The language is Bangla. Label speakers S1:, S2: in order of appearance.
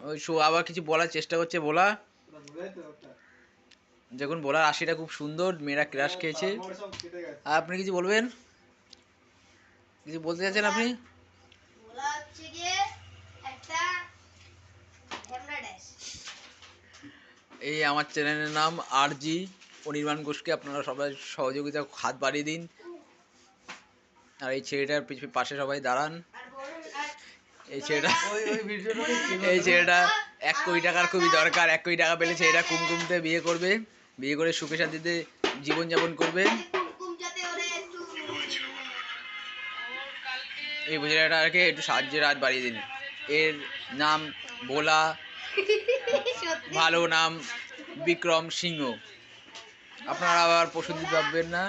S1: ওই আবার কিছু বলার চেষ্টা করছে বলা, দেখুন বলার হাসিটা খুব সুন্দর, মেয়েরা ক্রাশ খেয়েছে। আপনি কিছু বলবেন, কিছু বলতে চাচ্ছেন আপনি? এই আমার চ্যানেলের নাম RG অনির্বাণ ঘোষকে আপনারা সবাই সহযোগিতা হাত বাড়িয়ে দিন, আর এই ছেলেটার পাশে সবাই দাঁড়ান। এই ছেলেটা 1 কোটি টাকার খুবই দরকার, 1 কোটি টাকা পেলে ছেলেটা কুমকুমতে বিয়ে করবে, বিয়ে করে সুখে শান্তিতে জীবনযাপন করবে। এই ছেলেটাকে একটু সাহায্যের হাত বাড়িয়ে দিন। এর নাম ভোলা, ভালো নাম বিক্রম সিংহ। আপনারা আবার পশুদিন ভাববেন না।